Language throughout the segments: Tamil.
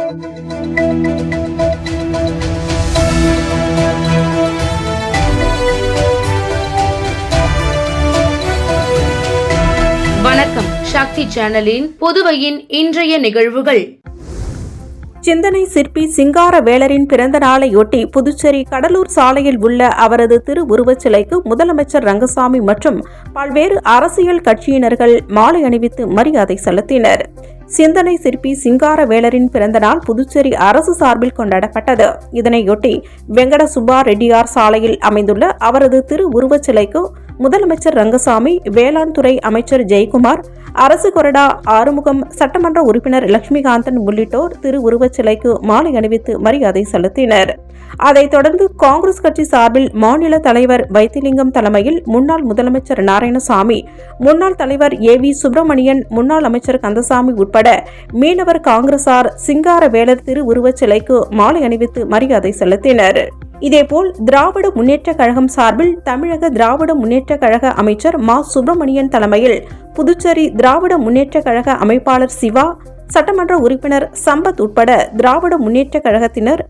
வணக்கம். சக்தி சேனலின் புதுவையின் இன்றைய நிகழ்வுகள். சிந்தனை சிற்பி சிங்காரவேலரின் பிறந்த நாளையொட்டி புதுச்சேரி கடலூர் சாலையில் உள்ள அவரது திருவுருவச் சிலைக்கு முதலமைச்சர் ரங்கசாமி மற்றும் பல்வேறு அரசியல் கட்சியினர்கள் மாலை அணிவித்து மரியாதை செலுத்தினர். சிந்தனை சிற்பி சிங்காரவேலரின் பிறந்தநாள் புதுச்சேரி அரசு சார்பில் கொண்டாடப்பட்டது. இதனையொட்டி வெங்கட சுப்பா ரெட்டியார் சாலையில் அமைந்துள்ள அவரது திருவுருவச் சிலைக்கு முதலமைச்சர் ரங்கசாமி, வேளாண் துறை அமைச்சர் ஜெயக்குமார், அரசு கொறடா ஆறுமுகம், சட்டமன்ற உறுப்பினர் லட்சுமிகாந்தன் உள்ளிட்டோர் திருவுருவச் சிலைக்கு மாலை அணிவித்து மரியாதை செலுத்தினர். அதைத் தொடர்ந்து காங்கிரஸ் கட்சி சார்பில் மாநில தலைவர் வைத்திலிங்கம் தலைமையில் முன்னாள் முதலமைச்சர் நாராயணசாமி, முன்னாள் தலைவர் ஏ.வி. சுப்பிரமணியன், முன்னாள் அமைச்சர் கந்தசாமி உட்பட மீனவர் காங்கிரசார் சிங்காரவேலர் திருவுருவச் சிலைக்கு மாலை அணிவித்து மரியாதை செலுத்தினர். இதேபோல் திராவிட முன்னேற்ற கழகம் சார்பில் தமிழக திராவிட முன்னேற்ற கழக அமைச்சர் மா. சுப்பிரமணியன் தலைமையில் புதுச்சேரி திராவிட முன்னேற்ற கழக அமைப்பாளர் சிவா, சட்டமன்ற உறுப்பினர் சம்பத் உட்பட திராவிட முன்னேற்ற கழகத்தினர்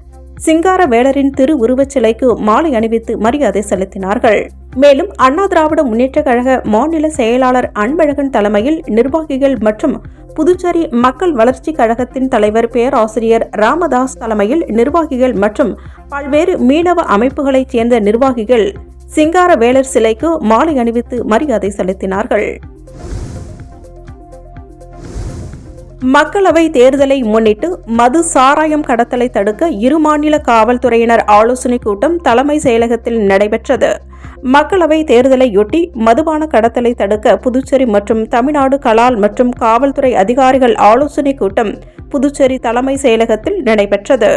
சிங்காரவேலரின் திருவுருவச் சிலைக்கு மாலை அணிவித்து மரியாதை செலுத்தினார்கள். மேலும் அண்ணா திராவிட முன்னேற்ற கழக மாநில செயலாளர் அன்பழகன் தலைமையில் நிர்வாகிகள் மற்றும் புதுச்சேரி மக்கள் வளர்ச்சி கழகத்தின் தலைவர் பேராசிரியர் ராமதாஸ் தலைமையில் நிர்வாகிகள் மற்றும் பல்வேறு மீனவ அமைப்புகளைச் சேர்ந்த நிர்வாகிகள் சிங்காரவேலர் சிலைக்கு மாலை அணிவித்து மரியாதை செலுத்தினார்கள். மக்களவை தேர்தலை முன்னிட்டு மது சாராயம் கடத்தலை தடுக்க இரு மாநில காவல்துறையினர் ஆலோசனைக் கூட்டம் தலைமை செயலகத்தில் நடைபெற்றது. மக்களவை தேர்தலையொட்டி மதுபான கடத்தலை தடுக்க புதுச்சேரி மற்றும் தமிழ்நாடு கலால் மற்றும் காவல்துறை அதிகாரிகள் ஆலோசனைக் கூட்டம் புதுச்சேரி தலைமை செயலகத்தில் நடைபெற்றது.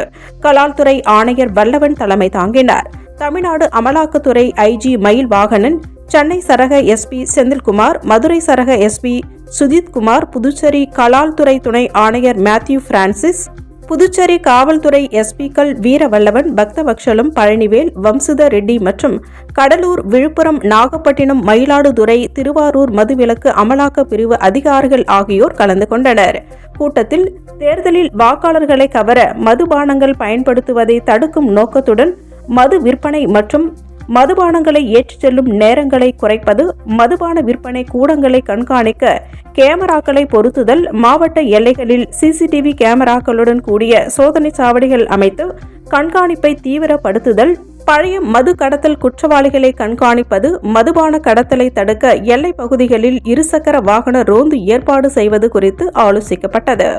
கலால் துறை ஆணையர் வல்லவன் தலைமை தாங்கினார். தமிழ்நாடு அமலாக்கத்துறை ஐஜி மயில் வாகனன், சென்னை சரக எஸ்பி செந்தில்குமார், மதுரை சரக எஸ்பி சுஜித்குமார், புதுச்சேரி கலால் துறை துணை ஆணையர் மேத்யூ பிரான்சிஸ், புதுச்சேரி காவல்துறை எஸ்பிக்கள் வீரவல்லவன், பக்தவக்ஷலம், பழனிவேல், வம்சுத ரெட்டி மற்றும் கடலூர், விழுப்புரம், நாகப்பட்டினம், மயிலாடுதுறை, திருவாரூர் மதுவிலக்கு அமலாக்க பிரிவு அதிகாரிகள் ஆகியோர் கலந்து கொண்டனர். கூட்டத்தில் தேர்தலில் வாக்காளர்களை கவர மதுபானங்கள் பயன்படுத்துவதை தடுக்கும் நோக்கத்துடன் மது விற்பனை மற்றும் மதுபானங்களை ஏற்றிச் செல்லும் நேரங்களை குறைப்பது, மதுபான விற்பனை கூடங்களை கண்காணிக்க கேமராக்களை பொருத்துதல், மாவட்ட எல்லைகளில் சிசிடிவி கேமராக்களுடன் கூடிய சோதனை சாவடிகள் அமைத்து கண்காணிப்பை தீவிரப்படுத்துதல், பழைய மது கடத்தல் குற்றவாளிகளை கண்காணிப்பது, மதுபான கடத்தலை தடுக்க எல்லை பகுதிகளில் இருசக்கர வாகன ரோந்து ஏற்பாடு செய்வது குறித்து ஆலோசிக்கப்பட்டது.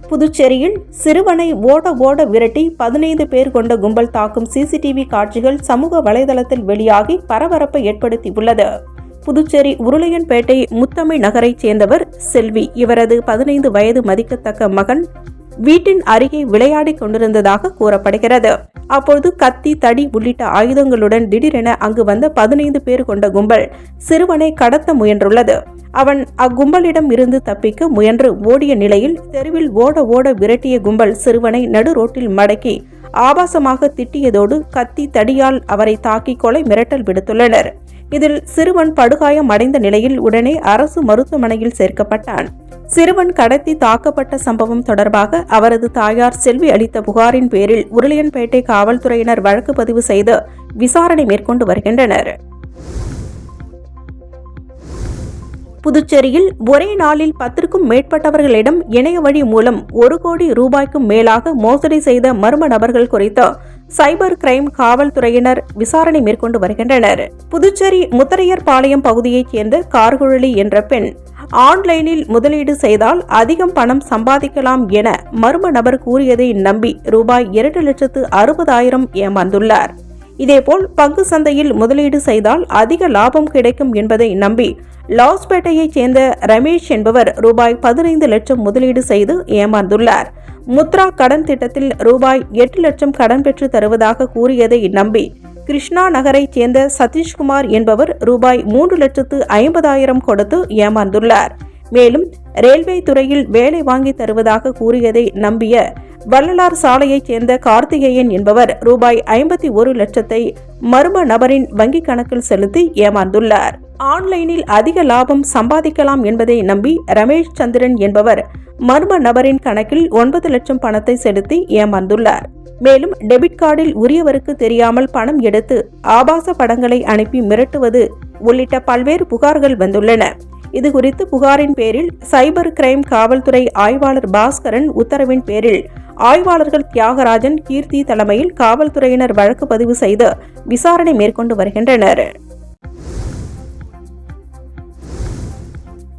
புதுச்சேரியில் சிறுவனை ஓட விரட்டி 15 பேர் கொண்ட கும்பல் தாக்கும் சிசிடிவி காட்சிகள் சமூக வலைதளத்தில் வெளியாகி பரபரப்பை ஏற்படுத்தியுள்ளது. புதுச்சேரி உருளையன்பேட்டை முத்தமிழ் நகரைச் சேர்ந்தவர் செல்வி. இவரது 15 வயது மதிக்கத்தக்க மகன் வீட்டின் அருகே விளையாடிக் கொண்டிருந்ததாக கூறப்படுகிறது. அப்பொழுது கத்தி, தடி உள்ளிட்ட ஆயுதங்களுடன் திடீரென அங்கு வந்த 15 பேர் கொண்ட கும்பல் சிறுவனை கடத்த முயன்றுள்ளது. அவன் அக்கும்பலிடம் இருந்து தப்பிக்க முயன்று ஓடிய நிலையில் தெருவில் ஓட விரட்டிய கும்பல் சிறுவனை நடு ரோட்டில் மடக்கி ஆபாசமாக திட்டியதோடு கத்தி, தடியால் அவரை தாக்கி கொலை மிரட்டல் விடுத்துள்ளனர். இதில் சிறுவன் படுகாயம் அடைந்த நிலையில் உடனே அரசு மருத்துவமனையில் சேர்க்கப்பட்டான். சிறுவன் கடத்தி தாக்கப்பட்ட சம்பவம் தொடர்பாக அவரது தாயார் செல்வி அளித்த புகாரின் பேரில் உருளையன்பேட்டை காவல்துறையினர் வழக்கு பதிவு செய்து விசாரணை மேற்கொண்டு வருகின்றனர். புதுச்சேரியில் ஒரே நாளில் 10க்கும் மேற்பட்டவர்களிடம் இணைய வழி மூலம் 1 கோடி ரூபாய்க்கும் மேலாக மோசடி செய்த மர்ம நபர்கள் குறித்து சைபர் கிரைம் காவல்துறையினர் விசாரணை மேற்கொண்டு வருகின்றனர். புதுச்சேரி முத்தரையர்பாளையம் பகுதியைச் சேர்ந்த கார்குழலி என்ற பெண் ஆன்லைனில் முதலீடு செய்தால் அதிகம் பணம் சம்பாதிக்கலாம் என மர்ம நபர் கூறியதை நம்பி ரூபாய் 2,60,000 ஏமாந்துள்ளார். இதேபோல் பங்கு சந்தையில் முதலீடு செய்தால் அதிக லாபம் கிடைக்கும் என்பதை நம்பி லாஸ்பேட்டையைச் சேர்ந்த ரமேஷ் என்பவர் ரூபாய் 15 லட்சம் முதலீடு செய்து ஏமாந்துள்ளார். முத்ரா கடன் திட்டத்தில் ரூபாய் 8 லட்சம் கடன் பெற்று தருவதாக கூறியதை நம்பி கிருஷ்ணா நகரைச் சேர்ந்த சதீஷ்குமார் என்பவர் ரூபாய் 3,50,000 கொடுத்து ஏமாந்துள்ளார். மேலும் ரயில்வே துறையில் வேலை வாங்கி தருவதாக கூறியதை நம்பிய வள்ளலார் சாலையைச் சேர்ந்த கார்த்திகேயன் என்பவர் ரூபாய் 51 லட்சத்தை மர்ம நபரின் வங்கிக் கணக்கில் செலுத்தி ஏமாந்துள்ளார். ஆன்லைனில் அதிக லாபம் சம்பாதிக்கலாம் என்பதை நம்பி ரமேஷ் சந்திரன் என்பவர் மர்ம நபரின் கணக்கில் 9 லட்சம் பணத்தை செலுத்தி ஏமாந்துள்ளார். மேலும் டெபிட் கார்டில் உரியவருக்கு தெரியாமல் பணம் எடுத்து ஆபாச படங்களை அனுப்பி மிரட்டுவது உள்ளிட்ட பல்வேறு புகார்கள் வந்துள்ளன. இதுகுறித்து புகாரின் பேரில் சைபர் கிரைம் காவல்துறை ஆய்வாளர் பாஸ்கரன் உத்தரவின் பேரில் ஆய்வாளர்கள் தியாகராஜன், கீர்த்தி தலைமையில் காவல்துறையினர் வழக்கு பதிவு செய்து விசாரணை மேற்கொண்டு வருகின்றனர்.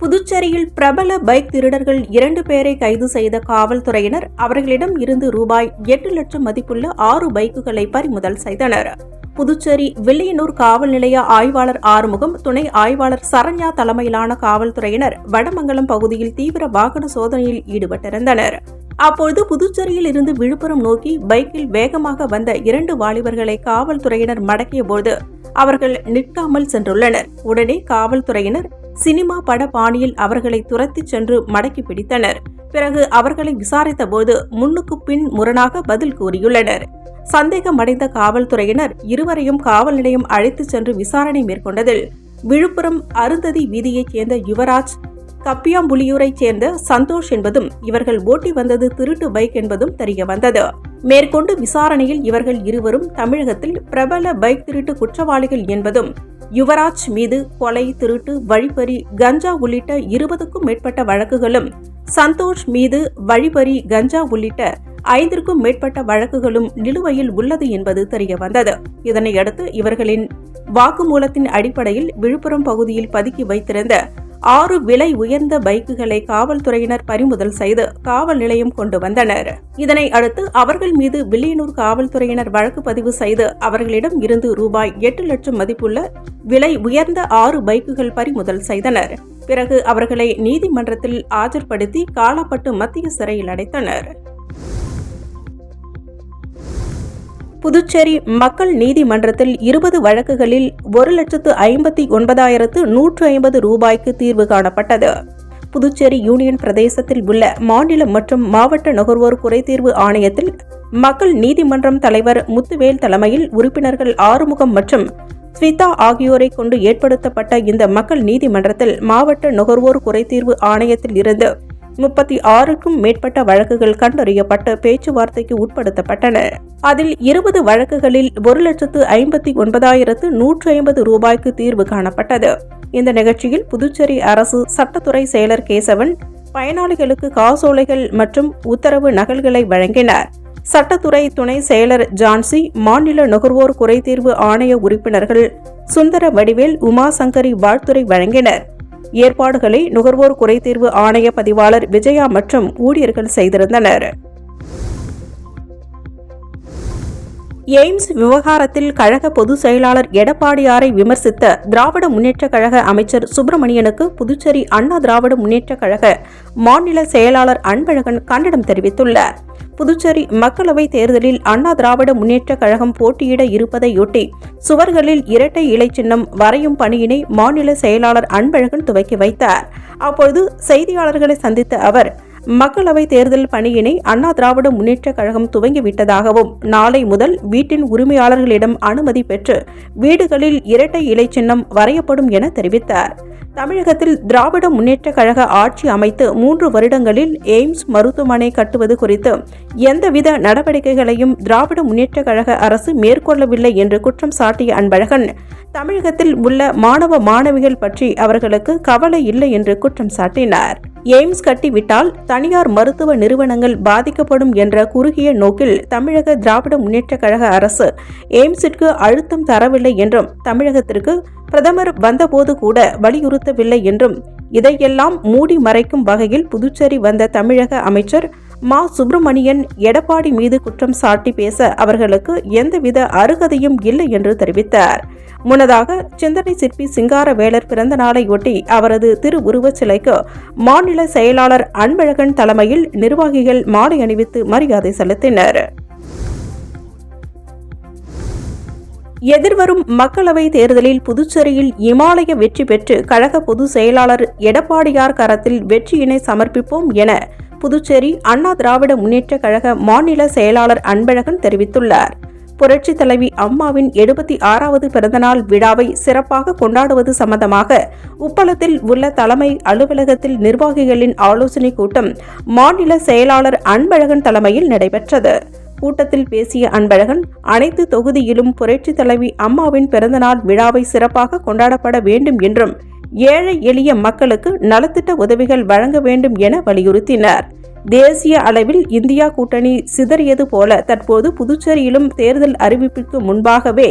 புதுச்சேரியில் பிரபல பைக் திருடர்கள் 2 பேரை கைது செய்த காவல்துறையினர் அவர்களிடம் இருந்து ரூபாய் 8 லட்சம் மதிப்புள்ள 6 பைக்குகளை பறிமுதல் செய்தனர். புதுச்சேரி வில்லியனூர் காவல் நிலைய ஆய்வாளர் ஆறுமுகம், துணை ஆய்வாளர் சரண்யா தலைமையிலான காவல்துறையினர் வடமங்கலம் பகுதியில் தீவிர வாகன சோதனையில் ஈடுபட்டிருந்தனர். அப்பொழுது புதுச்சேரியில் இருந்து விழுப்புரம் நோக்கி பைக்கில் வேகமாக வந்த 2 வாலிபர்களை காவல்துறையினர் மடக்கியபோது அவர்கள் நிற்காமல் சென்றுள்ளனர். உடனே காவல்துறையினர் சினிமா பட பாணியில் அவர்களை துரத்தி சென்று மடக்கி பிடித்தனர். பிறகு அவர்களை விசாரித்தபோது முன்னுக்கு பின் முரணாக பதில் கூறியுள்ளனர். சந்தேகமடைந்த காவல்துறையினர் இருவரையும் காவல் நிலையம் அழைத்து சென்று விசாரணை மேற்கொண்டதில் விழுப்புரம் அருந்ததி வீதியைச் சேர்ந்த யுவராஜ், கப்பியாம்புலியூரைச் சேர்ந்த சந்தோஷ் என்பதும் இவர்கள் ஓட்டி வந்தது திருட்டு பைக் என்பதும் தெரியவந்தது. மேற்கொண்டு விசாரணையில் இவர்கள் இருவரும் தமிழகத்தில் பிரபல பைக் திருட்டு குற்றவாளிகள் என்பதும், யுவராஜ் மீது கொலை, திருட்டு, வழிப்பறி, கஞ்சா உள்ளிட்ட 20க்கும் மேற்பட்ட வழக்குகளும், சந்தோஷ் மீது வழிப்பறி, கஞ்சா உள்ளிட்ட 5க்கும் மேற்பட்ட வழக்குகளும் நிலுவையில் உள்ளது என்பது தெரியவந்தது. இதனையடுத்து இவர்களின் வாக்குமூலத்தின் அடிப்படையில் விழுப்புரம் பகுதியில் பதுக்கி வைத்திருந்த 6 விலை உயர்ந்த பைக்குகளை காவல்துறையினர் பறிமுதல் செய்து காவல் நிலையம் கொண்டு வந்தனர். இதனை அடுத்து அவர்கள் மீது வில்லியனூர் காவல்துறையினர் வழக்கு பதிவு செய்து அவர்களிடம் இருந்து ரூபாய் 8 லட்சம் மதிப்புள்ள விலை உயர்ந்த 6 பைக்குகள் பறிமுதல் செய்தனர். பிறகு அவர்களை நீதிமன்றத்தில் ஆஜர்படுத்தி காலாப்பட்டு மத்திய சிறையில் அடைத்தனர். புதுச்சேரி மக்கள் நீதிமன்றத்தில் 20 வழக்குகளில் 1,59,150 ரூபாய்க்கு தீர்வு காணப்பட்டது. புதுச்சேரி யூனியன் பிரதேசத்தில் உள்ள மாநில மற்றும் மாவட்ட நுகர்வோர் குறைதீர்வு ஆணையத்தில் மக்கள் நீதிமன்றம் தலைவர் முத்துவேல் தலைமையில் உறுப்பினர்கள் ஆறுமுகம் மற்றும் ஸ்விதா ஆகியோரை கொண்டு ஏற்படுத்தப்பட்ட இந்த மக்கள் நீதிமன்றத்தில் மாவட்ட நுகர்வோர் குறைதீர்வு ஆணையத்தில் இருந்து 36க்கும் மேற்பட்ட வழக்குகள் கண்டறியப்பட்டு பேச்சுவார்த்தைக்கு உட்படுத்தப்பட்டன. அதில் 20 வழக்குகளில் 1,59,150 ரூபாய்க்கு தீர்வு காணப்பட்டது. இந்த நிகழ்ச்சியில் புதுச்சேரி அரசு சட்டத்துறை செயலர் கேசவன் பயனாளிகளுக்கு காசோலைகள் மற்றும் உத்தரவு நகல்களை வழங்கினார். சட்டத்துறை துணை செயலர் ஜான்சி, மாநில நுகர்வோர் குறைதீர்வு ஆணைய உறுப்பினர்கள் சுந்தர வடிவேல், உமாசங்கரி வாழ்த்துரை வழங்கினர். ஏற்பாடுகளை நுகர்வோர் குறைதீர்வு ஆணைய பதிவாளர் விஜயா மற்றும் ஊழியர்கள் செய்திருந்தனர். எய்ம்ஸ் விவகாரத்தில் கழக பொதுச் செயலாளர் எடப்பாடியாரை விமர்சித்த திராவிட முன்னேற்றக் கழக அமைச்சர் சுப்பிரமணியனுக்கு புதுச்சேரி அண்ணா திராவிட முன்னேற்றக் கழக மாநில செயலாளர் அன்பழகன் கண்டனம் தெரிவித்துள்ளார். புதுச்சேரி மக்களவை தேர்தலில் அண்ணா திராவிட முன்னேற்றக் கழகம் போட்டியிட இருப்பதையொட்டி சுவர்களில் இரட்டை இலை சின்னம் வரையும் பணியினை மாநில செயலாளர் அன்பழகன் துவக்கி வைத்தார். அப்பொழுது செய்தியாளர்களை சந்தித்த அவர், மக்களவை தேர்தல் பணியினை அண்ணா திராவிட முன்னேற்றக் கழகம் துவங்கிவிட்டதாகவும், நாளை முதல் வீட்டின் உரிமையாளர்களிடம் அனுமதி பெற்று வீடுகளில் இரட்டை இலை சின்னம் வரையப்படும் என தெரிவித்தார். தமிழகத்தில் திராவிட முன்னேற்றக் கழக ஆட்சி அமைத்து 3 வருடங்களில் எய்ம்ஸ் மருத்துவமனை கட்டுவது குறித்து எந்தவித நடவடிக்கைகளையும் திராவிட முன்னேற்றக் கழக அரசு மேற்கொள்ளவில்லை என்று குற்றம் சாட்டிய அன்பழகன், தமிழகத்தில் உள்ள மாணவ மாணவிகள் பற்றி அவர்களுக்கு கவலை இல்லை என்று குற்றம் சாட்டினார். எய்ம்ஸ் கட்டிவிட்டால் தனியார் மருத்துவ நிறுவனங்கள் பாதிக்கப்படும் என்ற குறுகிய நோக்கில் தமிழக திராவிட முன்னேற்றக் கழக அரசு எய்ம்ஸிற்கு அழுத்தம் தரவில்லை என்றும், தமிழகத்திற்கு பிரதமர் வந்தபோது கூட வலியுறுத்தவில்லை என்றும், இதையெல்லாம் மூடி மறைக்கும் வகையில் புதுச்சேரி வந்த தமிழக அமைச்சர் மா சுப்பிரமணியன் எடப்பாடி மீது குற்றம் சாட்டி பேச அவர்களுக்கு எந்தவித அருகதையும் இல்லை என்று தெரிவித்தார். முன்னதாக சிந்தனை சிற்பி சிங்காரவேலர் பிறந்த நாளையொட்டி அவரது திருவுருவச் சிலைக்கு மாநில செயலாளர் அன்பழகன் தலைமையில் நிர்வாகிகள் மாலை அணிவித்து மரியாதை செலுத்தினர். எதிர்வரும் மக்களவை தேர்தலில் புதுச்சேரியில் இமாலய வெற்றி பெற்று கழக பொதுச் செயலாளர் எடப்பாடியார் கரத்தில் வெற்றியினை சமர்ப்பிப்போம் என புதுச்சேரி அண்ணா திராவிட முன்னேற்றக் கழக மாநில செயலாளர் அன்பழகன் தெரிவித்துள்ளார். புரட்சி தலைவி அம்மாவின் 76வது பிறந்தநாள் விழாவை சிறப்பாக கொண்டாடுவது சம்பந்தமாக உப்பளத்தில் உள்ள தலைமை அலுவலகத்தில் நிர்வாகிகளின் ஆலோசனைக் கூட்டம் மாநில செயலாளர் அன்பழகன் தலைமையில் நடைபெற்றது. கூட்டத்தில் பேசிய அன்பழகன், அனைத்து தொகுதியிலும் புரட்சி தலைவி அம்மாவின் பிறந்தநாள் விழாவை சிறப்பாக கொண்டாடப்பட வேண்டும் என்றும் ஏழை எளிய மக்களுக்கு நலத்திட்ட உதவிகள் வழங்க வேண்டும் என வலியுறுத்தினார். தேசிய அளவில் இந்தியா கூட்டணி சிதறியது போல தற்போது புதுச்சேரியிலும் தேர்தல் அறிவிப்புக்கு முன்பாகவே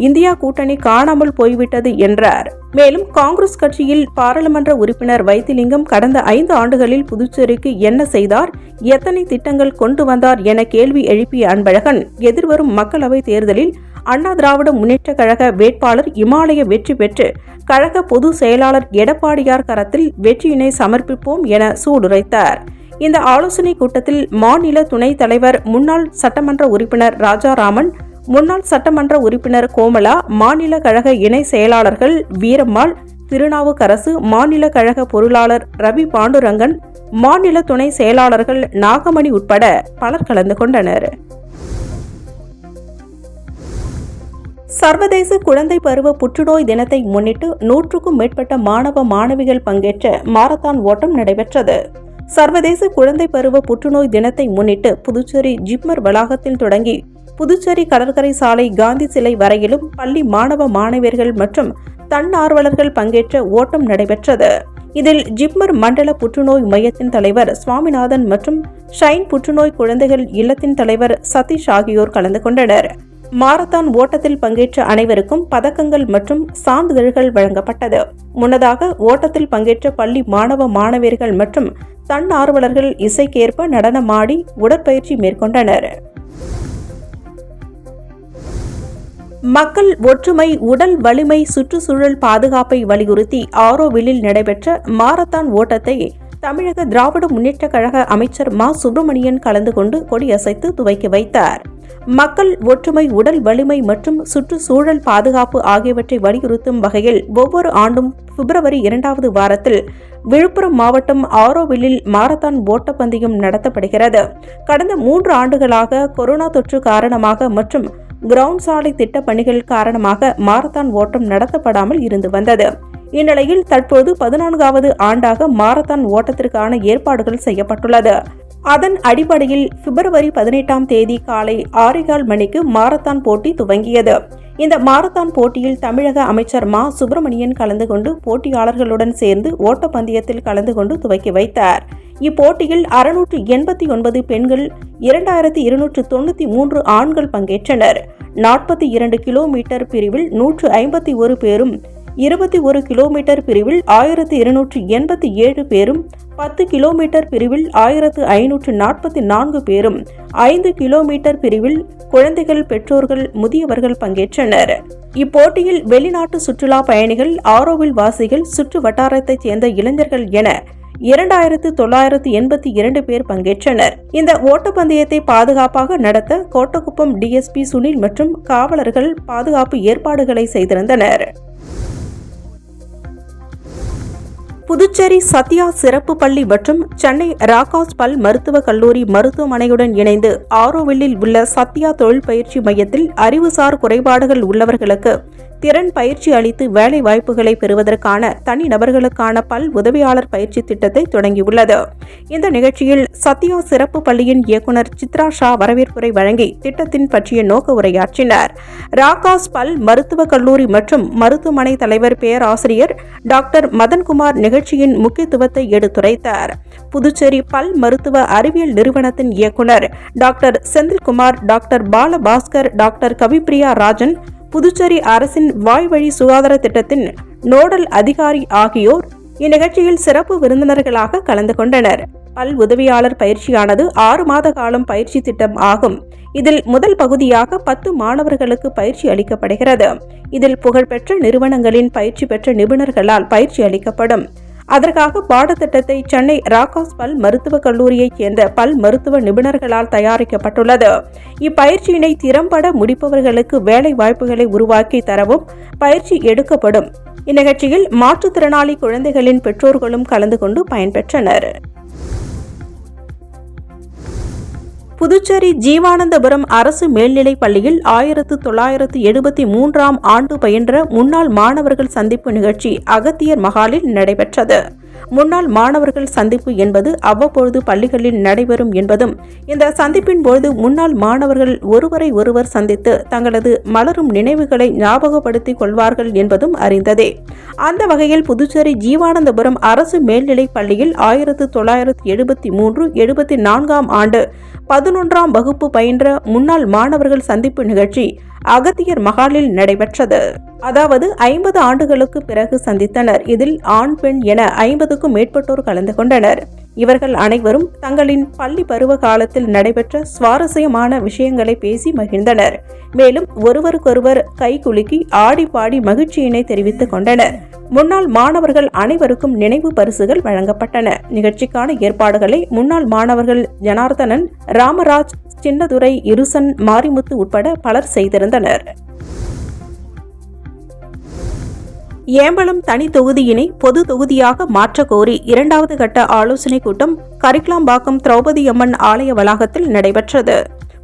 இந்தியா கூட்டணி காணாமல் போய்விட்டது என்றார். மேலும் காங்கிரஸ் கட்சியில் பாராளுமன்ற உறுப்பினர் வைத்திலிங்கம் கடந்த 5 ஆண்டுகளில் புதுச்சேரிக்கு என்ன செய்தார், எத்தனை திட்டங்கள் கொண்டு வந்தார் என கேள்வி எழுப்பிய அன்பழகன், எதிர்வரும் மக்களவை தேர்தலில் அண்ணா திராவிட முன்னேற்ற கழக வேட்பாளர் இமாலய வெற்றி பெற்று கழக பொதுச் செயலாளர் எடப்பாடியார் கரத்தில் வெற்றியினை சமர்ப்பிப்போம் என சூளுரைத்தார். இந்த ஆலோசனைக் கூட்டத்தில் மாநில துணைத் தலைவர் முன்னாள் சட்டமன்ற உறுப்பினர் ராஜாராமன், முன்னாள் சட்டமன்ற உறுப்பினர் கோமலா, மாநில கழக இணை செயலாளர்கள் வீரம்மாள், திருநாவுக்கரசு, மாநில கழக பொருளாளர் ரவி பாண்டுரங்கன், மாநில துணை செயலாளர்கள் நாகமணி உட்பட பலர் கலந்து கொண்டனர். சர்வதேச குழந்தை பருவ புற்றுநோய் தினத்தை முன்னிட்டு 100க்கும் மேற்பட்ட மாணவ மாணவிகள் பங்கேற்ற மாரத்தான் ஓட்டம் நடைபெற்றது. சர்வதேச குழந்தை பருவ புற்றுநோய் தினத்தை முன்னிட்டு புதுச்சேரி ஜிப்மர் வளாகத்தில் தொடங்கி புதுச்சேரி கடற்கரை சாலை காந்தி சிலை வரையிலும் பள்ளி மாணவ மாணவியர்கள் மற்றும் தன்னார்வலர்கள் பங்கேற்ற ஓட்டம் நடைபெற்றது. இதில் ஜிப்மர் மண்டல புற்றுநோய் மையத்தின் தலைவர் சுவாமிநாதன் மற்றும் ஷைன் புற்றுநோய் குழந்தைகள் இல்லத்தின் தலைவர் சதீஷ் ஆகியோர் கலந்து கொண்டனர். மாரத்தான் ஓட்டத்தில் பங்கேற்ற அனைவருக்கும் பதக்கங்கள் மற்றும் சான்றிதழ்கள் வழங்கப்பட்டது. முன்னதாக ஓட்டத்தில் பங்கேற்ற பள்ளி மாணவ மாணவியர்கள் மற்றும் தன்னார்வலர்கள் இசைக்கேற்ப நடனமாடி உடற்பயிற்சி மேற்கொண்டனர். மக்கள் ஒற்றுமை, உடல் வலிமை, சுற்றுச்சூழல் பாதுகாப்பை வலியுறுத்தி ஆரோவில்லில் நடைபெற்ற மாரத்தான் ஓட்டத்தை தமிழக திராவிட முன்னேற்ற கழக அமைச்சர் மா சுப்பிரமணியன் கலந்து கொண்டு கொடியசைத்து துவக்கி வைத்தார். மக்கள் ஒற்றுமை, உடல் வலிமை மற்றும் சுற்றுச்சூழல் பாதுகாப்பு ஆகியவற்றை வலியுறுத்தும் வகையில் ஒவ்வொரு ஆண்டும் பிப்ரவரி 2வது வாரத்தில் விழுப்புரம் மாவட்டம் ஆரோவில்லில் மாரத்தான் ஓட்டப்பந்தயம் நடத்தப்படுகிறது. கடந்த 3 ஆண்டுகளாக கொரோனா தொற்று காரணமாக மற்றும் கிரவுண்ட் சாலை திட்ட பணிகள் காரணமாக மாரத்தான் ஓட்டம் நடத்தப்படாமல் இருந்து வந்தது. இந்நிலையில் தற்போது 14வது ஆண்டாக மாரத்தான் ஓட்டத்திற்கான ஏற்பாடுகள் செய்யப்பட்டுள்ளது. அதன் அடிப்படையில் பிப்ரவரி 18ஆம் தேதி காலை 6:15 மணிக்கு மாரத்தான் போட்டி துவங்கியது. இந்த மாரத்தான் போட்டியில் தமிழக அமைச்சர் மா சுப்பிரமணியன் கலந்து கொண்டு போட்டியாளர்களுடன் சேர்ந்து ஓட்டப்பந்தயத்தில் கலந்து கொண்டு துவக்கி வைத்தார். இப்போட்டியில் 689 பெண்கள், 2293 ஆண்கள் பங்கேற்றனர். 42 கிலோமீட்டர் பிரிவில் 151 பேரும், 21 கிலோமீட்டர் பிரிவில் 1287 பேரும், 10 கிலோமீட்டர் பிரிவில் 1544 பேரும், 5 கிலோமீட்டர் பிரிவில் குழந்தைகள், பெற்றோர்கள், முதியவர்கள் பங்கேற்றனர். இப்போட்டியில் வெளிநாட்டு சுற்றுலா பயணிகள், ஆரோவில் வாசிகள், சுற்று வட்டாரத்தைச் சேர்ந்த இளைஞர்கள் என 2982 பேர் பங்கேற்றனர். இந்த ஓட்டப்பந்தயத்தை பாதுகாப்பாக நடத்த கோட்டக்குப்பம் டிஎஸ்பி சுனில் மற்றும் காவலர்கள் பாதுகாப்பு ஏற்பாடுகளை செய்திருந்தனர். புதுச்சேரி சத்யா சிறப்பு பள்ளி மற்றும் சென்னை ராகாஸ் பல் மருத்துவக் கல்லூரி மருத்துவமனையுடன் இணைந்து ஆரோவில்லில் உள்ள சத்யா தொழில் பயிற்சி மையத்தில் அறிவுசார் குறைபாடுகள் உள்ளவர்களுக்கு திறன் பயிற்சி அளித்து வேலை வாய்ப்புகளை பெறுவதற்கான தனிநபர்களுக்கான பல் உதவியாளர் பயிற்சி திட்டத்தை தொடங்கியுள்ளது. இந்த நிகழ்ச்சியில் சத்யா சிறப்பு பள்ளியின் இயக்குநர் சித்ரா ஷா வரவேற்புரை வழங்கி திட்டத்தின் பற்றிய நோக்க உரையாற்றினார். ராகாஸ் பல் மருத்துவக் கல்லூரி மற்றும் மருத்துவமனை தலைவர் பேராசிரியர் டாக்டர் மதன்குமார் நிகழ்ச்சியின் முக்கியத்துவத்தை எடுத்துரைத்தார். புதுச்சேரி பல் மருத்துவ அறிவியல் நிறுவனத்தின் இயக்குநர் doctor Senthilkumar, doctor Balabhaskar, doctor Kavipriya Rajan, Puducherry அரசின் வாய்வழி சுகாதார திட்டத்தின் நோடல் அதிகாரி ஆகியோர் இந்நிகழ்ச்சியில் சிறப்பு விருந்தினர்களாக கலந்து கொண்டனர். பல் உதவியாளர் பயிற்சியானது 6 மாத காலம் பயிற்சி திட்டம் ஆகும். இதில் முதல் பகுதியாக 10 மாணவர்களுக்கு பயிற்சி அளிக்கப்படுகிறது. இதில் புகழ்பெற்ற நிறுவனங்களின் பயிற்சி பெற்ற நிபுணர்களால் பயிற்சி அளிக்கப்படும். அதற்காக பாடத்திட்டத்தை சென்னை ராகாஸ் பல் மருத்துவக் கல்லூரியைச் சேர்ந்த பல் மருத்துவ நிபுணர்களால் தயாரிக்கப்பட்டுள்ளது. இப்பயிற்சியினை திறம்பட முடிப்பவர்களுக்கு வேலை வாய்ப்புகளை உருவாக்கி தரவும் பயிற்சி எடுக்கப்படும். இந்நிகழ்ச்சியில் மாற்றுத்திறனாளி குழந்தைகளின் பெற்றோர்களும் கலந்து கொண்டு பயன்பெற்றனர். புதுச்சேரி ஜீவானந்தபுரம் அரசு மேல்நிலைப் பள்ளியில் 1973ஆம் ஆண்டு பயின்ற முன்னாள் மாணவர்கள் சந்திப்பு நிகழ்ச்சி அகத்தியர் மகாலில் நடைபெற்றது. முன்னாள் மாணவர்கள் சந்திப்பு என்பது அவ்வப்பொழுது பள்ளிகளில் நடைபெறும் என்பதும், இந்த சந்திப்பின் போது முன்னாள் மாணவர்கள் ஒருவரை ஒருவர் சந்தித்து தங்களது மலரும் நினைவுகளை ஞாபகப்படுத்திக் கொள்வார்கள் என்பதும் அறிந்ததே. அந்த வகையில் புதுச்சேரி ஜீவானந்தபுரம் அரசு மேல்நிலைப் பள்ளியில் 1973-74ஆம் ஆண்டு 11ஆம் வகுப்பு பயின்ற முன்னாள் மாணவர்கள் சந்திப்பு நிகழ்ச்சி அகத்தியர் மகாலில் நடைபெற்றது. அதாவது 50 ஆண்டுகளுக்கு பிறகு சந்தித்தனர். இதில் ஆண் பெண் என 50க்கும் மேற்பட்டோர் கலந்து கொண்டனர். இவர்கள் அனைவரும் தங்களின் பள்ளி பருவ காலத்தில் நடைபெற்ற சுவாரஸ்யமான விஷயங்களை பேசி மகிழ்ந்தனர். மேலும் ஒருவருக்கொருவர் கைகுலுக்கி ஆடி பாடி மகிழ்ச்சியினை தெரிவித்துக் கொண்டனர். முன்னாள் மாணவர்கள் அனைவருக்கும் நினைவு பரிசுகள் வழங்கப்பட்டன. நிகழ்ச்சிக்கான ஏற்பாடுகளை முன்னாள் மாணவர்கள் ஜனார்தனன், ராமராஜ், சின்னதுரை, இருசன், மாரிமுத்து உட்பட பலர் செய்திருந்தனர். ஏம்பலம் தனி தொகுதியினை பொது தொகுதியாக மாற்றக் கோரி 2வது கட்ட ஆலோசனைக் கூட்டம் கரிக்கலாம்பாக்கம் திரௌபதி அம்மன் ஆலய வளாகத்தில் நடைபெற்றது.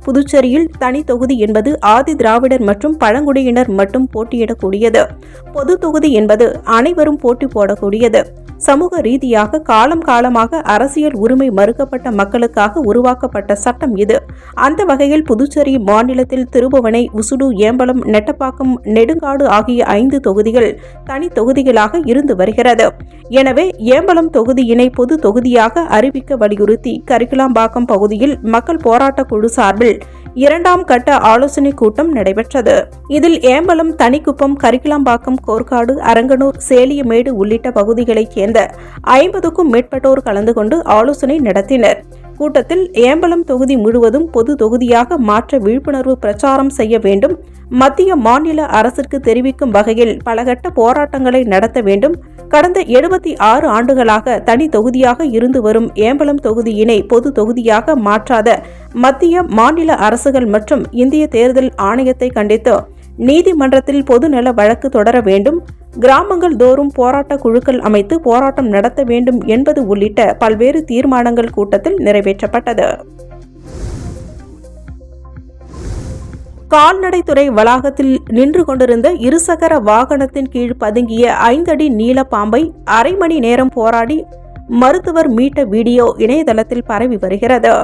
புதுச்சேரியில் தனி தொகுதி என்பது ஆதி திராவிடர் மற்றும் பழங்குடியினர் மட்டும் போட்டியிடக்கூடியது. பொது தொகுதி என்பது அனைவரும் போட்டி போடக்கூடியது. சமூக ரீதியாக காலம் காலமாக அரசியல் உரிமை மறுக்கப்பட்ட மக்களுக்காக உருவாக்கப்பட்ட சட்டம் இது. அந்த வகையில் புதுச்சேரி மாநிலத்தில் திருபுவனை, உசுடு, ஏம்பலம், நெட்டப்பாக்கம், நெடுங்காடு ஆகிய 5 தொகுதிகள் தனி தொகுதிகளாக இருந்து வருகிறது. எனவே ஏம்பலம் தொகுதியினை பொது தொகுதியாக அறிவிக்க வலியுறுத்தி கரிக்கலாம்பாக்கம் பகுதியில் மக்கள் போராட்ட குழு சார்பில் 2ஆம் கட்ட ஆலோசனை கூட்டம் நடைபெற்றது. இதில் ஏம்பலம், தனிக்குப்பம், கரிக்கலாம்பாக்கம், கோர்க்காடு, அரங்கனூர், சேலியமேடு உள்ளிட்ட பகுதிகளைச் சேர்ந்த 50க்கும் மேற்பட்டோர் கலந்து கொண்டு ஆலோசனை நடத்தினர். கூட்டத்தில் ஏம்பலம் தொகுதி முழுவதும் பொது தொகுதியாக மாற்ற விழிப்புணர்வு பிரச்சாரம் செய்ய வேண்டும், மத்திய மாநில அரசிற்கு தெரிவிக்கும் வகையில் பலகட்ட போராட்டங்களை நடத்த வேண்டும், கடந்த 76 ஆண்டுகளாக தனி தொகுதியாக இருந்து வரும் ஏம்பலம் தொகுதியினை பொது தொகுதியாக மாற்றாத மத்திய மாநில அரசுகள் மற்றும் இந்திய தேர்தல் ஆணையத்தை கண்டித்து நீதிமன்றத்தில் பொதுநல வழக்கு தொடர வேண்டும், கிராமங்கள் தோறும் போராட்ட குழுக்கள் அமைத்து போராட்டம் நடத்த வேண்டும் என்பது உள்ளிட்ட பல்வேறு தீர்மானங்கள் கூட்டத்தில் நிறைவேற்றப்பட்டது. கால்நடைத்துறை வளாகத்தில் நின்று கொண்டிருந்த இருசக்கர வாகனத்தின் கீழ் பதுங்கிய 5 அடி நீள பாம்பை அரை மணி நேரம் போராடி மருத்துவர் மீட்ட வீடியோ இணையதளத்தில் பரவி வருகிறது.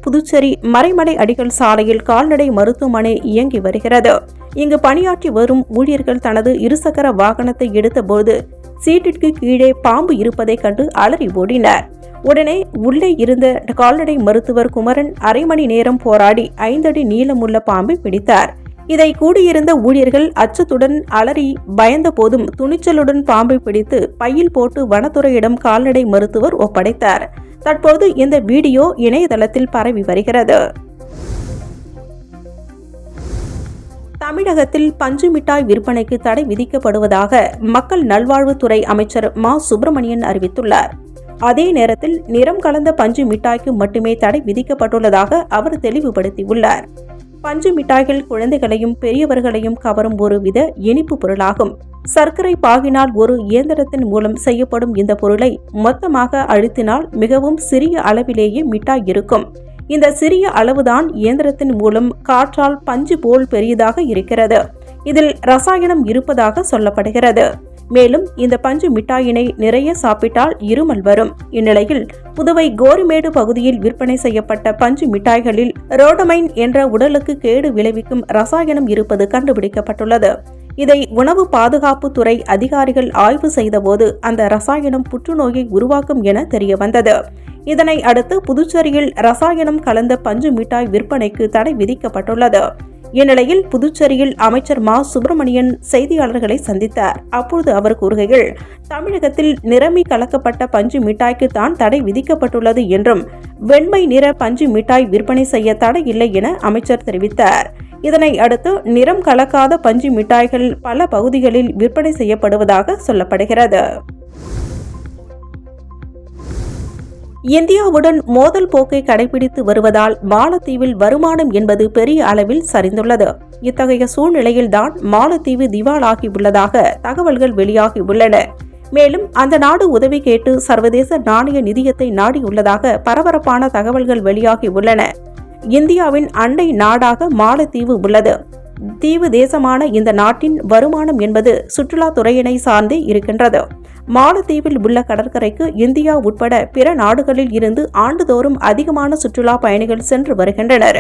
புதுச்சேரி மறைமலை அடிகள் சாலையில் கால்நடை மருத்துவமனை இயங்கி வருகிறது. இங்கு பணியாற்றி வரும் ஊழியர்கள் தனது இருசக்கர வாகனத்தை எடுத்தபோது சீட்டிற்கு கீழே பாம்பு இருப்பதை கண்டு அலறி ஓடினர். உடனே உள்ளே இருந்த கால்நடை மருத்துவர் குமரன் அரை மணி நேரம் போராடி 5 அடி நீளமுள்ள பாம்பை பிடித்தார். இதை கூடியிருந்த ஊழியர்கள் அச்சத்துடன் அலறி பயந்த போதும் துணிச்சலுடன் பாம்பை பிடித்து பையில் போட்டு வனத்துறையிடம் கால்நடை மருத்துவர் ஒப்படைத்தார். தற்போது இந்த வீடியோ இணையதளத்தில் பரவி வருகிறது. தமிழகத்தில் பஞ்சு மிட்டாய் விற்பனைக்கு தடை விதிக்கப்படுவதாக மக்கள் நல்வாழ்வுத்துறை அமைச்சர் மா. சுப்பிரமணியன் அறிவித்துள்ளார். அதே நேரத்தில் நிறம் கலந்த பஞ்சு மிட்டாய்க்கு மட்டுமே தடை விதிக்கப்பட்டுள்ளதாக அவர் தெளிவுபடுத்தியுள்ளார். பஞ்சு மிட்டாய்கள் குழந்தைகளையும் பெரியவர்களையும் கவரும் ஒரு வித இனிப்பு பொருளாகும். சர்க்கரை பாகினால் ஒரு இயந்திரத்தின் மூலம் செய்யப்படும் இந்த பொருளை மொத்தமாக அழுத்தினால் மிகவும் சிறிய அளவிலேயே மிட்டாய் இருக்கும். இந்த சிறிய அளவுதான் இயந்திரத்தின் மூலம் காற்றால் பஞ்சு போல் பெரியதாக இருக்கிறது. இதில் ரசாயனம் இருப்பதாக சொல்லப்படுகிறது. மேலும் இந்த பஞ்சு மிட்டாயினை நிறைய சாப்பிட்டால் இருமல் வரும். இந்நிலையில் புதுவை கோரிமேடு பகுதியில் விற்பனை செய்யப்பட்ட பஞ்சு மிட்டாய்களில் ரோடமைன் என்ற உடலுக்கு கேடு விளைவிக்கும் ரசாயனம் இருப்பது கண்டுபிடிக்கப்பட்டுள்ளது. இதை உணவு பாதுகாப்பு துறை அதிகாரிகள் ஆய்வு செய்தபோது அந்த ரசாயனம் புற்றுநோயை உருவாக்கும் என தெரியவந்தது. இதனை அடுத்து புதுச்சேரியில் ரசாயனம் கலந்த பஞ்சு மிட்டாய் விற்பனைக்கு தடை விதிக்கப்பட்டுள்ளது. இந்நிலையில் புதுச்சேரியில் அமைச்சர் மா. சுப்பிரமணியன் செய்தியாளர்களை சந்தித்தார். அப்போது அவர் கூறுகையில், தமிழகத்தில் நிறமி கலக்கப்பட்ட பஞ்சு மிட்டாய்க்கு தான் தடை விதிக்கப்பட்டுள்ளது என்றும் வெண்மை நிற பஞ்சு மிட்டாய் விற்பனை செய்ய தடை இல்லை என அமைச்சர் தெரிவித்தார். இதனை அடுத்து நிறம் கலக்காத பஞ்சு மிட்டாய்கள் பல பகுதிகளில் விற்பனை செய்யப்படுவதாக சொல்லப்படுகிறது. இந்தியாவுடன் மோதல் போக்கை கடைபிடித்து வருவதால் மாலத்தீவில் வருமானம் என்பது பெரிய அளவில் சரிந்துள்ளது. இத்தகைய சூழ்நிலையில்தான் மாலத்தீவு திவாலாகியுள்ளதாக தகவல்கள் வெளியாகியுள்ளன. மேலும் அந்த நாடு உதவி கேட்டு சர்வதேச நாணய நிதியத்தை நாடியுள்ளதாக பரபரப்பான தகவல்கள் வெளியாகியுள்ளன. இந்தியாவின் அண்டை நாடாக மாலத்தீவு உள்ளது. தீவு தேசமான இந்த நாட்டின் வருமானம் என்பது சுற்றுலாத்துறையினை சார்ந்தே இருக்கின்றது. மாலத்தீவில் உள்ள கடற்கரைக்கு இந்தியா உட்பட பிற நாடுகளில் இருந்து ஆண்டுதோறும் அதிகமான சுற்றுலா பயணிகள் சென்று வருகின்றனர்.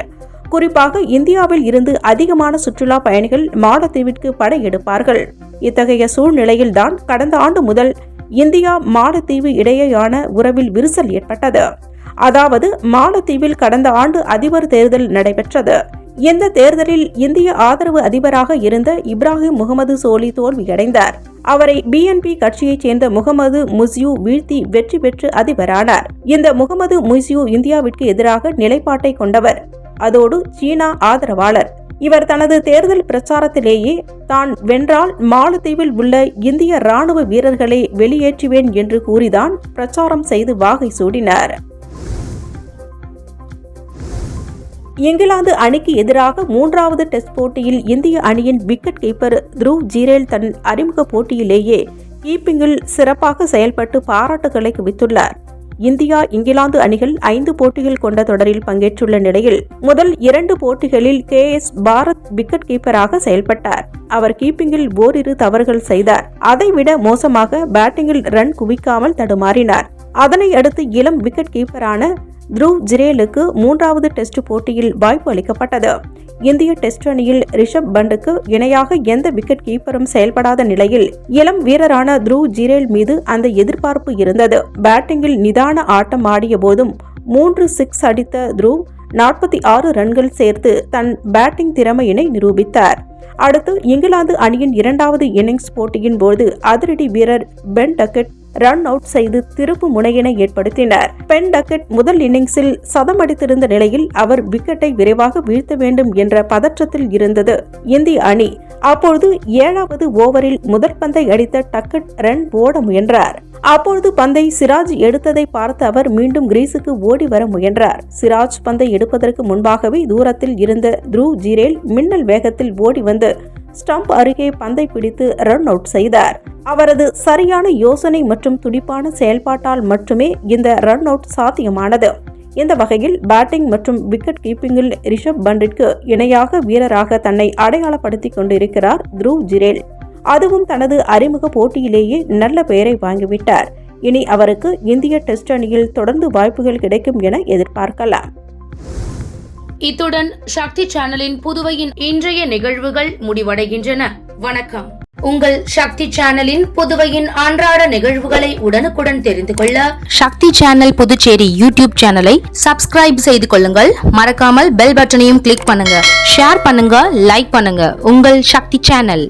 குறிப்பாக இந்தியாவில் இருந்து அதிகமான சுற்றுலா பயணிகள் மாலத்தீவிற்கு படையெடுப்பார்கள். இத்தகைய சூழ்நிலையில்தான் கடந்த ஆண்டு முதல் இந்தியா மாலத்தீவு இடையேயான உறவில் விரிசல் ஏற்பட்டது. அதாவது மாலத்தீவில் கடந்த ஆண்டு அதிபர் தேர்தல் நடைபெற்றது. இந்த தேர்தலில் இந்திய ஆதரவு அதிபராக இருந்த இப்ராஹிம் முகமது சோலி தோல்வியடைந்தார். அவரை BNP கட்சியைச் சேர்ந்த முகமது முர்சியு வீழ்த்தி வெற்றி பெற்று அதிபரானார். இந்த முகமது முர்சியு இந்தியாவிற்கு எதிராக நிலைப்பாட்டை கொண்டவர். அதோடு சீனா ஆதரவாளர். இவர் தனது தேர்தல் பிரச்சாரத்திலேயே தான் வென்றால் மாலத்தீவில் உள்ள இந்திய ராணுவ வீரர்களை வெளியேற்றுவேன் என்று கூறிதான் பிரச்சாரம் செய்து வாகை சூடினார். இங்கிலாந்து அணிக்கு எதிராக 3வது டெஸ்ட் போட்டியில் இந்திய அணியின் விக்கெட் கீப்பர் த்ருவ் ஜீரேல் தன் அறிமுக போட்டியிலேயே கீப்பிங்கில் சிறப்பாக செயல்பட்டு பாராட்டுகளை குவித்துள்ளார். இந்தியா இங்கிலாந்து அணிகள் 5 போட்டிகள் கொண்ட தொடரில் பங்கேற்றுள்ள நிலையில் முதல் 2 போட்டிகளில் KS பாரத் விக்கெட் கீப்பராக செயல்பட்டார். அவர் கீப்பிங்கில் ஓரிரு தவறுகள் செய்தார். அதைவிட மோசமாக பேட்டிங்கில் ரன் குவிக்காமல் தடுமாறினார். அதனை அடுத்து இளம் விக்கெட் கீப்பரான த்ருவ் ஜீரேலுக்கு 3வது டெஸ்ட் போட்டியில் வாய்ப்பு அளிக்கப்பட்டது. இந்திய டெஸ்ட் அணியில் ரிஷப் பண்டுக்கு இணையாக எந்த விக்கெட் கீப்பரும் செயல்படாத நிலையில் இளம் வீரரான த்ருவ் ஜீரேல் மீது அந்த எதிர்பார்ப்பு இருந்தது. பேட்டிங்கில் நிதான ஆட்டம் ஆடிய போதும் 3 சிக்ஸ் அடித்த த்ருவ் 46 ரன்கள் சேர்த்து தன் பேட்டிங் திறமையினை நிரூபித்தார். அடுத்து இங்கிலாந்து அணியின் 2வது இன்னிங்ஸ் போட்டியின் போது அதிரடி வீரர் பென் டக்கெட் ரன் அவுட் செய்து திருப்பு முனையினை ஏற்படுத்தினார். பென் டக்கெட் முதல் இன்னிங்ஸில் சதம் அடித்திருந்த நிலையில் அவர் விக்கெட்டை விரைவாக வீழ்த்த வேண்டும் என்ற பதற்றத்தில் இருந்தது இந்திய அணி. அப்பொழுது 7வது ஓவரில் முதல் பந்தை அடித்த டக்கெட் ரன் ஓட முயன்றார். அப்பொழுது பந்தை சிராஜ் எடுத்ததை பார்த்த அவர் மீண்டும் கிரீஸுக்கு ஓடி வர முயன்றார். சிராஜ் பந்தை எடுப்பதற்கு முன்பாகவே தூரத்தில் இருந்த த்ருவ் ஜீரேல் மின்னல் வேகத்தில் ஓடி வந்து ஸ்டம்ப் அருகே பந்தை பிடித்து ரன் அவுட் செய்தார். அவரது சரியான யோசனை மற்றும் துடிப்பான செயல்பாட்டால் மட்டுமே இந்த ரன் அவுட் சாத்தியமானது. இந்த வகையில் பேட்டிங் மற்றும் விக்கெட் கீப்பிங்கில் ரிஷப் பண்டிற்கு இணையாக வீரராக தன்னை அடையாளப்படுத்திக் கொண்டிருக்கிறார் த்ருவ் ஜீரேல். அதுவும் தனது அறிமுக போட்டியிலேயே நல்ல பெயரை வாங்கிவிட்டார். இனி அவருக்கு இந்திய டெஸ்ட் அணியில் தொடர்ந்து வாய்ப்புகள் கிடைக்கும் என எதிர்பார்க்கலாம். இத்துடன் சக்தி சேனலின் புதுவையின் இன்றைய நிகழ்வுகள் முடிவடைகின்றன. வணக்கம். உங்கள் சக்தி சேனலின் புதுவையின் அன்றாட நிகழ்வுகளை உடனுக்குடன் தெரிந்து கொள்ள சக்தி சேனல் புதுச்சேரி யூடியூப் சேனலை சப்ஸ்கிரைப் செய்து கொள்ளுங்கள். மறக்காமல் பெல் பட்டனையும் கிளிக் பண்ணுங்க, ஷேர் பண்ணுங்க, லைக் பண்ணுங்க. உங்கள் சக்தி சேனல்.